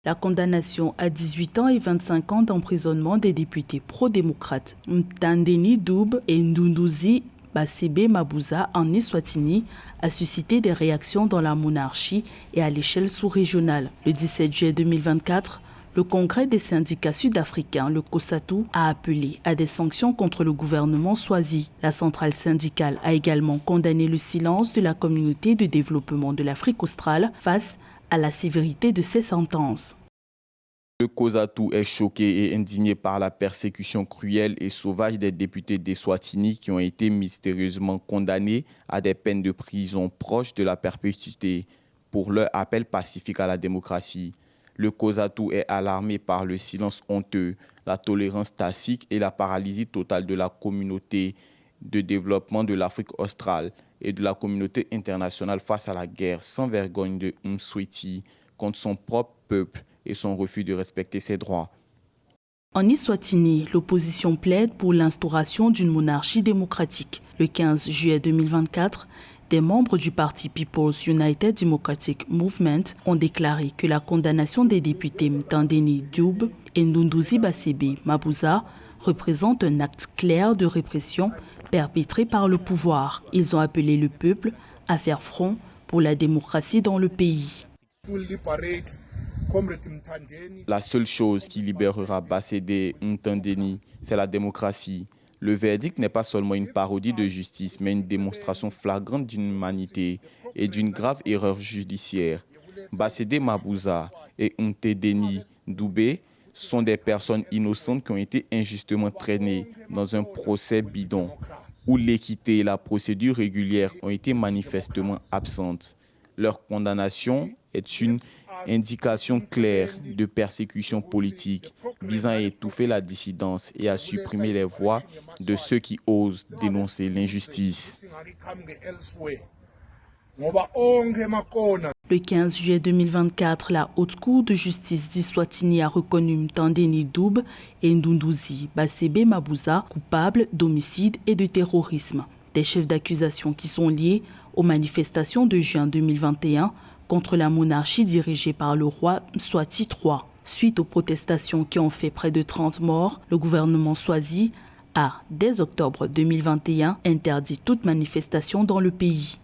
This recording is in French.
La condamnation à 18 ans et 25 ans d'emprisonnement des députés pro-démocrates Mtandeni Dube et Ndunduzi Bassebe Mabuza en Eswatini a suscité des réactions dans la monarchie et à l'échelle sous-régionale. Le 17 juillet 2024, le Congrès des syndicats sud-africains, le COSATU, a appelé à des sanctions contre le gouvernement Swazi. La centrale syndicale a également condamné le silence de la communauté de développement de l'Afrique australe face à la sévérité de ces sentences. Le COSATU est choqué et indigné par la persécution cruelle et sauvage des députés d'Eswatini qui ont été mystérieusement condamnés à des peines de prison proches de la perpétuité pour leur appel pacifique à la démocratie. Le COSATU est alarmé par le silence honteux, la tolérance tacite et la paralysie totale de la communauté de développement de l'Afrique australe et de la communauté internationale face à la guerre sans vergogne de Mswati contre son propre peuple et son refus de respecter ses droits. En Eswatini, l'opposition plaide pour l'instauration d'une monarchie démocratique. Le 15 juillet 2024, des membres du parti People's United Democratic Movement ont déclaré que la condamnation des députés Mtandeni Dube et Ndunduzi Bassebe Mabuza représente un acte clair de répression perpétré par le pouvoir. Ils ont appelé le peuple à faire front pour la démocratie dans le pays. La seule chose qui libérera Bassebe Mtandeni, c'est la démocratie. Le verdict n'est pas seulement une parodie de justice, mais une démonstration flagrante d'inhumanité et d'une grave erreur judiciaire. Bassebe Mabuza et Mtandeni Dube sont des personnes innocentes qui ont été injustement traînées dans un procès bidon, où l'équité et la procédure régulière ont été manifestement absentes. Leur condamnation est une indication claire de persécution politique visant à étouffer la dissidence et à supprimer les voix de ceux qui osent dénoncer l'injustice. Le 15 juillet 2024, la Haute Cour de justice d'Eswatini a reconnu Mtandeni Dube et Ndunduzi Bassebe Mabuza coupables d'homicide et de terrorisme. Des chefs d'accusation qui sont liés aux manifestations de juin 2021 contre la monarchie dirigée par le roi Mswati III. Suite aux protestations qui ont fait près de 30 morts, le gouvernement Swazi a, dès octobre 2021, interdit toute manifestation dans le pays.